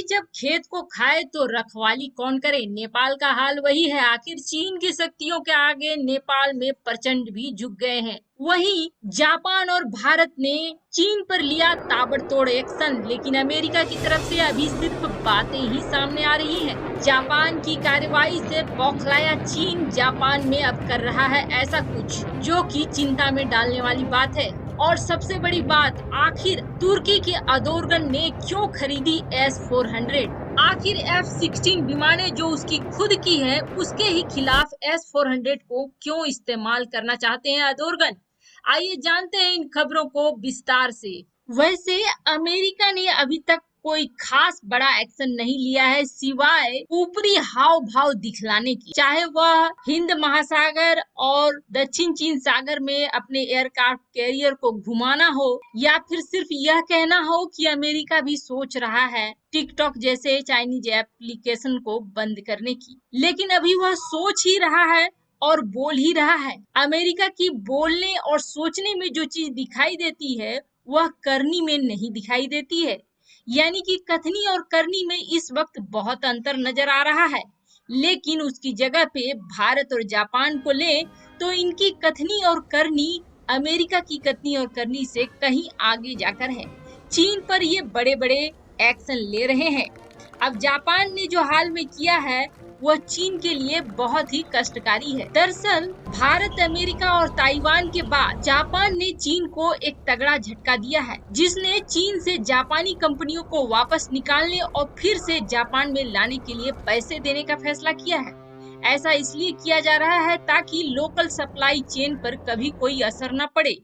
जब खेत को खाए तो रखवाली कौन करे, नेपाल का हाल वही है। आखिर चीन की शक्तियों के आगे नेपाल में प्रचंड भी झुक गए हैं। वहीं जापान और भारत ने चीन पर लिया ताबड़तोड़ एक्शन, लेकिन अमेरिका की तरफ से अभी सिर्फ बातें ही सामने आ रही हैं। जापान की कार्रवाई से बौखलाया चीन जापान में अब कर रहा है ऐसा कुछ जो कि चिंता में डालने वाली बात है। और सबसे बड़ी बात, आखिर तुर्की के अदोरगन ने क्यों खरीदी S-400? आखिर F-16 विमानें जो उसकी खुद की है, उसके ही खिलाफ S-400 को क्यों इस्तेमाल करना चाहते हैं अदोरगन? आइए जानते हैं इन खबरों को विस्तार से। वैसे अमेरिका ने अभी तक कोई खास बड़ा एक्शन नहीं लिया है, सिवाय ऊपरी हाव भाव दिखलाने की। चाहे वह हिंद महासागर और दक्षिण चीन सागर में अपने एयरक्राफ्ट कैरियर को घुमाना हो, या फिर सिर्फ यह कहना हो कि अमेरिका भी सोच रहा है टिकटॉक जैसे चाइनीज एप्लीकेशन को बंद करने की। लेकिन अभी वह सोच ही रहा है और बोल ही रहा है। अमेरिका की बोलने और सोचने में जो चीज दिखाई देती है, वह करनी में नहीं दिखाई देती है। यानी कि कथनी और करनी में इस वक्त बहुत अंतर नजर आ रहा है। लेकिन उसकी जगह पे भारत और जापान को ले तो इनकी कथनी और करनी अमेरिका की कथनी और करनी से कहीं आगे जाकर है। चीन पर ये बड़े बड़े एक्शन ले रहे हैं। अब जापान ने जो हाल में किया है, वह चीन के लिए बहुत ही कष्टकारी है। दरअसल भारत, अमेरिका और ताइवान के बाद जापान ने चीन को एक तगड़ा झटका दिया है, जिसने चीन से जापानी कंपनियों को वापस निकालने और फिर से जापान में लाने के लिए पैसे देने का फैसला किया है। ऐसा इसलिए किया जा रहा है ताकि लोकल सप्लाई चेन पर कभी कोई असर न पड़े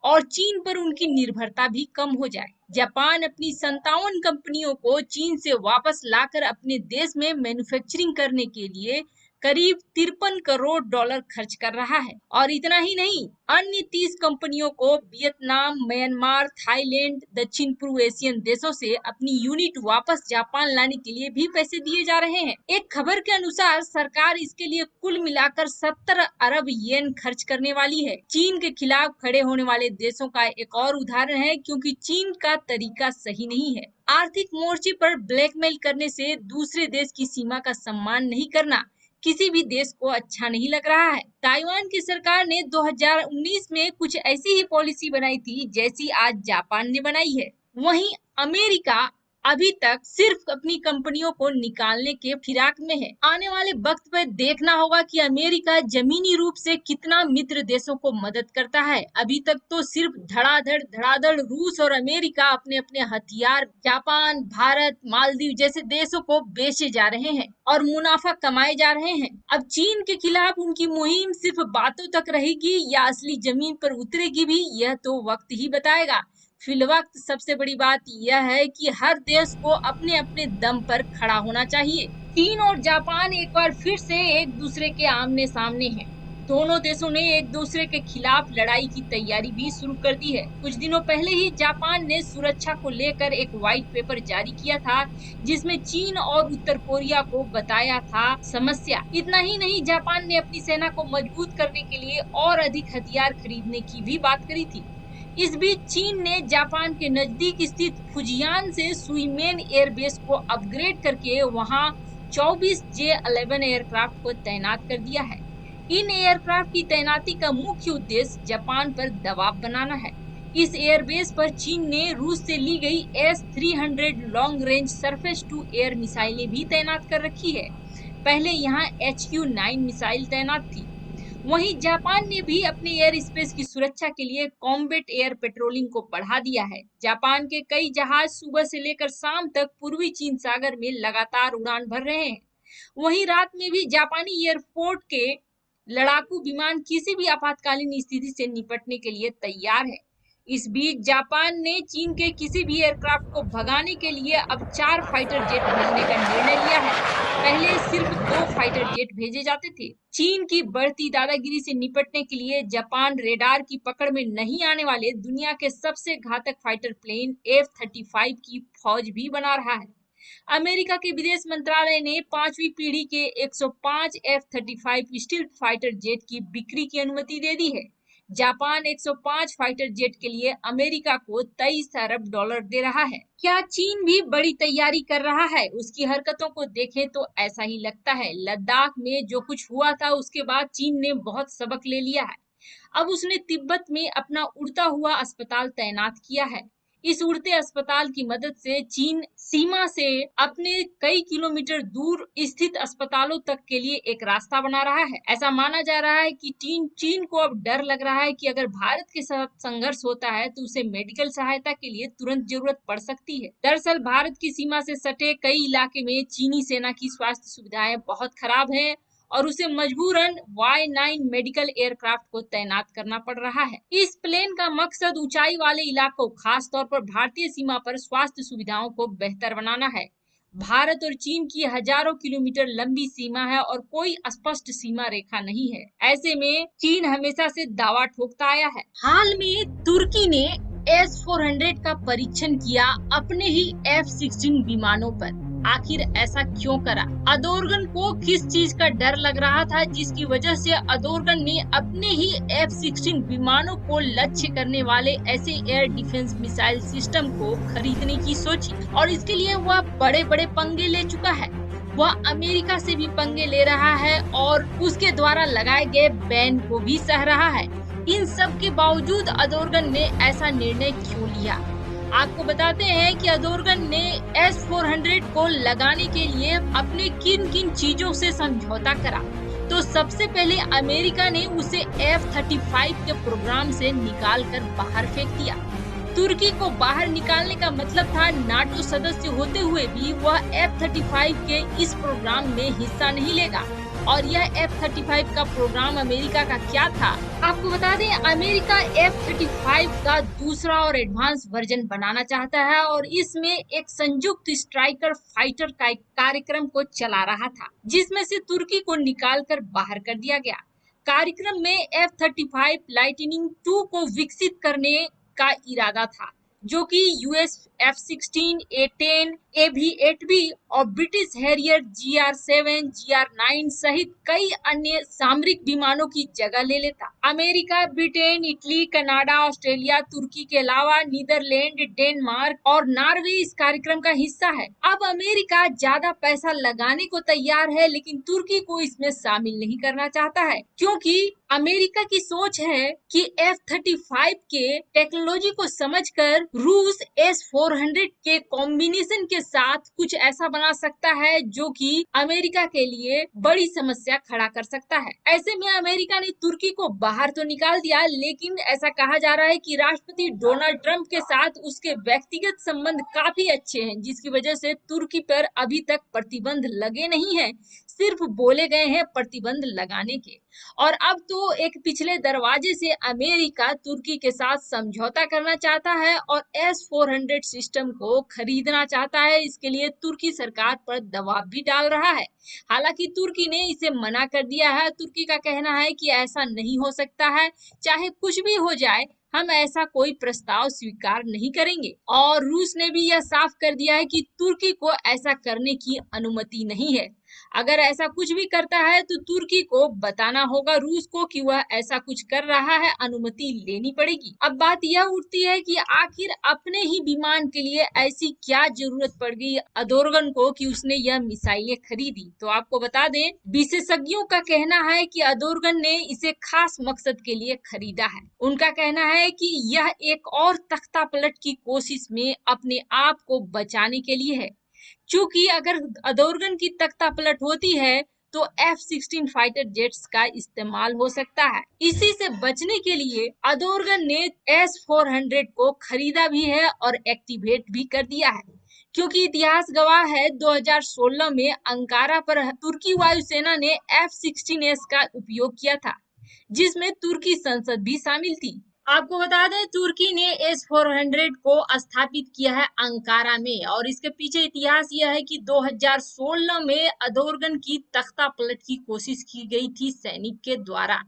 और चीन पर उनकी निर्भरता भी कम हो जाए। जापान अपनी 57 कंपनियों को चीन से वापस लाकर अपने देश में मैन्युफैक्चरिंग करने के लिए करीब 53 करोड़ डॉलर खर्च कर रहा है। और इतना ही नहीं, अन्य 30 कंपनियों को वियतनाम, म्यांमार, थाईलैंड, दक्षिण पूर्व एशियन देशों से अपनी यूनिट वापस जापान लाने के लिए भी पैसे दिए जा रहे हैं। एक खबर के अनुसार सरकार इसके लिए कुल मिलाकर 70 अरब येन खर्च करने वाली है। चीन के खिलाफ खड़े होने वाले देशों का एक और उदाहरण है, क्योंकि चीन का तरीका सही नहीं है। आर्थिक मोर्चे पर ब्लैकमेल करने से दूसरे देश की सीमा का सम्मान नहीं करना किसी भी देश को अच्छा नहीं लग रहा है। ताइवान की सरकार ने 2019 में कुछ ऐसी ही पॉलिसी बनाई थी जैसी आज जापान ने बनाई है। वहीं अमेरिका अभी तक सिर्फ अपनी कंपनियों को निकालने के फिराक में है। आने वाले वक्त पर देखना होगा कि अमेरिका जमीनी रूप से कितना मित्र देशों को मदद करता है। अभी तक तो सिर्फ धड़ाधड़ रूस और अमेरिका अपने अपने हथियार जापान, भारत, मालदीव जैसे देशों को बेचे जा रहे हैं और मुनाफा कमाए जा रहे हैं। अब चीन के खिलाफ उनकी मुहिम सिर्फ बातों तक रहेगी या असली जमीन पर उतरेगी भी, यह तो वक्त ही बताएगा। फिलवक्त सबसे बड़ी बात यह है कि हर देश को अपने अपने दम पर खड़ा होना चाहिए। चीन और जापान एक बार फिर से एक दूसरे के आमने सामने हैं। दोनों देशों ने एक दूसरे के खिलाफ लड़ाई की तैयारी भी शुरू कर दी है। कुछ दिनों पहले ही जापान ने सुरक्षा को लेकर एक व्हाइट पेपर जारी किया था, जिसमें चीन और उत्तर कोरिया को बताया था समस्या। इतना ही नहीं, जापान ने अपनी सेना को मजबूत करने के लिए और अधिक हथियार खरीदने की भी बात करी थी। इस बीच चीन ने जापान के नजदीक स्थित फुजियान से सुइमेन एयरबेस को अपग्रेड करके वहां 24 J-11 एयरक्राफ्ट को तैनात कर दिया है। इन एयरक्राफ्ट की तैनाती का मुख्य उद्देश्य जापान पर दबाव बनाना है। इस एयरबेस पर चीन ने रूस से ली गई S-300 long range surface to air मिसाइलें भी तैनात कर रखी है। पहले यहाँ HQ-9 मिसाइल तैनात थी। वहीं जापान ने भी अपने एयर स्पेस की सुरक्षा के लिए कॉम्बैट एयर पेट्रोलिंग को बढ़ा दिया है। जापान के कई जहाज सुबह से लेकर शाम तक पूर्वी चीन सागर में लगातार उड़ान भर रहे हैं। वहीं रात में भी जापानी एयरपोर्ट के लड़ाकू विमान किसी भी आपातकालीन स्थिति से निपटने के लिए तैयार है। इस बीच जापान ने चीन के किसी भी एयरक्राफ्ट को भगाने के लिए अब 4 फाइटर जेट भेजने का निर्णय लिया है। पहले सिर्फ 2 फाइटर जेट भेजे जाते थे। चीन की बढ़ती दादागिरी से निपटने के लिए जापान रेडार की पकड़ में नहीं आने वाले दुनिया के सबसे घातक फाइटर प्लेन F-35 की फौज भी बना रहा है। अमेरिका के विदेश मंत्रालय ने 5वीं पीढ़ी के 105 F-35 स्टील्थ फाइटर जेट की बिक्री की अनुमति दे दी है। जापान 105 फाइटर जेट के लिए अमेरिका को 23 अरब डॉलर दे रहा है। क्या चीन भी बड़ी तैयारी कर रहा है? उसकी हरकतों को देखें तो ऐसा ही लगता है। लद्दाख में जो कुछ हुआ था उसके बाद चीन ने बहुत सबक ले लिया है। अब उसने तिब्बत में अपना उड़ता हुआ अस्पताल तैनात किया है। इस उड़ते अस्पताल की मदद से चीन सीमा से अपने कई किलोमीटर दूर स्थित अस्पतालों तक के लिए एक रास्ता बना रहा है। ऐसा माना जा रहा है कि चीन को अब डर लग रहा है कि अगर भारत के साथ संघर्ष होता है तो उसे मेडिकल सहायता के लिए तुरंत जरूरत पड़ सकती है। दरअसल भारत की सीमा से सटे कई इलाके में चीनी सेना की स्वास्थ्य सुविधाएं बहुत खराब हैं और उसे मजबूरन Y9 मेडिकल एयरक्राफ्ट को तैनात करना पड़ रहा है। इस प्लेन का मकसद ऊंचाई वाले इलाकों, खास तौर पर भारतीय सीमा पर स्वास्थ्य सुविधाओं को बेहतर बनाना है। भारत और चीन की हजारों किलोमीटर लंबी सीमा है और कोई स्पष्ट सीमा रेखा नहीं है। ऐसे में चीन हमेशा से दावा ठोकता आया है। हाल में तुर्की ने S-400 का परीक्षण किया अपने ही F-16 विमानों पर। आखिर ऐसा क्यों करा? अदोर्गन को किस चीज का डर लग रहा था जिसकी वजह से अदोर्गन ने अपने ही F-16 विमानों को लक्ष्य करने वाले ऐसे एयर डिफेंस मिसाइल सिस्टम को खरीदने की सोची और इसके लिए वह बड़े बड़े पंगे ले चुका है। वह अमेरिका से भी पंगे ले रहा है और उसके द्वारा लगाए गए बैन को भी सह रहा है। इन सब के बावजूद अदोर्गन ने ऐसा निर्णय क्यों लिया? आपको बताते हैं कि अदोर्गन ने S-400 को लगाने के लिए अपने किन किन चीजों से समझौता करा। तो सबसे पहले अमेरिका ने उसे F-35 के प्रोग्राम से निकाल कर बाहर फेंक दिया। तुर्की को बाहर निकालने का मतलब था नाटो सदस्य होते हुए भी वह F-35 के इस प्रोग्राम में हिस्सा नहीं लेगा। और यह F-35 का प्रोग्राम अमेरिका का क्या था? आपको बता दें, अमेरिका F-35 का दूसरा और एडवांस वर्जन बनाना चाहता है और इसमें एक संयुक्त स्ट्राइकर फाइटर का एक कार्यक्रम को चला रहा था, जिसमें से तुर्की को निकाल कर बाहर कर दिया गया। कार्यक्रम में F-35 लाइटनिंग 2 को विकसित करने का इरादा था, जो कि US F-16, A-10, AV-8B और ब्रिटिश हैरियर GR-7, GR-9 सहित कई अन्य सामरिक विमानों की जगह ले लेता। America, Britain, Italy, Canada, Australia, तुर्की के अलावा नीदरलैंड, डेनमार्क और नॉर्वे इस कार्यक्रम का हिस्सा है। अब अमेरिका ज्यादा पैसा लगाने को तैयार है, लेकिन तुर्की को इसमें शामिल नहीं करना चाहता है, क्योंकि अमेरिका की सोच है कि F-35 के टेक्नोलॉजी को समझकर रूस S-400 के कॉम्बिनेशन के साथ कुछ ऐसा बना सकता है जो कि अमेरिका के लिए बड़ी समस्या खड़ा कर सकता है। ऐसे में अमेरिका ने तुर्की को बाहर तो निकाल दिया, लेकिन ऐसा कहा जा रहा है कि राष्ट्रपति डोनाल्ड ट्रंप के साथ उसके व्यक्तिगत संबंध काफी अच्छे हैं, जिसकी वजह से तुर्की पर अभी तक प्रतिबंध लगे नहीं है, सिर्फ बोले गए हैं प्रतिबंध लगाने के। और अब तो एक पिछले दरवाजे से अमेरिका तुर्की के साथ समझौता करना चाहता है और S-400 सिस्टम को खरीदना चाहता है। इसके लिए तुर्की सरकार पर दबाव भी डाल रहा है। हालांकि तुर्की ने इसे मना कर दिया है। तुर्की का कहना है कि ऐसा नहीं हो सकता है, चाहे कुछ भी हो जाए, हम ऐसा कोई प्रस्ताव स्वीकार नहीं करेंगे। और रूस ने भी यह साफ कर दिया है कि तुर्की को ऐसा करने की अनुमति नहीं है। अगर ऐसा कुछ भी करता है तो तुर्की को बताना होगा रूस को कि वह ऐसा कुछ कर रहा है, अनुमति लेनी पड़ेगी। अब बात यह उठती है कि आखिर अपने ही विमान के लिए ऐसी क्या जरूरत पड़ गई अदोर्गन को कि उसने यह मिसाइलें खरीदी। तो आपको बता दें, विशेषज्ञों का कहना है कि अदोर्गन ने इसे खास मकसद के लिए खरीदा है। उनका कहना है कि यह एक और तख्ता पलट की कोशिश में अपने आप को बचाने के लिए है, क्योंकि अगर अदोर्गन की तख्ता पलट होती है तो F-16 फाइटर जेट्स का इस्तेमाल हो सकता है। इसी से बचने के लिए अदोर्गन ने S-400 को खरीदा भी है और एक्टिवेट भी कर दिया है, क्योंकि इतिहास गवाह है 2016 में अंकारा पर तुर्की वायुसेना ने F-16S का उपयोग किया था, जिसमें तुर्की संसद भी शामिल थी। आपको बता दें, तुर्की ने S-400 को स्थापित किया है अंकारा में और इसके पीछे इतिहास यह है कि 2016 में अदोर्गन की तख्ता पलट की कोशिश की गई थी सैनिक के द्वारा,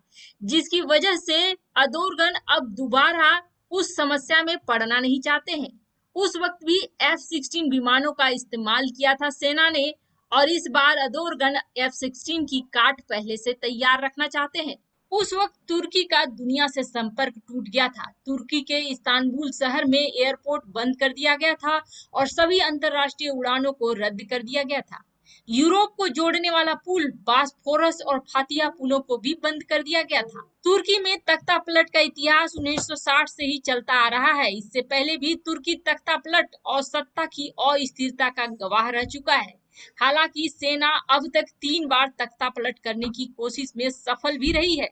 जिसकी वजह से अदोर्गन अब दोबारा उस समस्या में पड़ना नहीं चाहते हैं। उस वक्त भी F-16 विमानों का इस्तेमाल किया था सेना ने और इस बार अदोर्गन F-16 की काट पहले से तैयार रखना चाहते हैं। उस वक्त तुर्की का दुनिया से संपर्क टूट गया था। तुर्की के इस्तांबुल शहर में एयरपोर्ट बंद कर दिया गया था और सभी अंतरराष्ट्रीय उड़ानों को रद्द कर दिया गया था। यूरोप को जोड़ने वाला पुल बास्फोरस और फातिया पुलों को भी बंद कर दिया गया था। तुर्की में तख्ता पलट का इतिहास 1960 से ही चलता आ रहा है। इससे पहले भी तुर्की तख्ता पलट और सत्ता की अस्थिरता का गवाह रह चुका है। हालांकि सेना अब तक 3 बार तख्ता पलट करने की कोशिश में सफल भी रही है।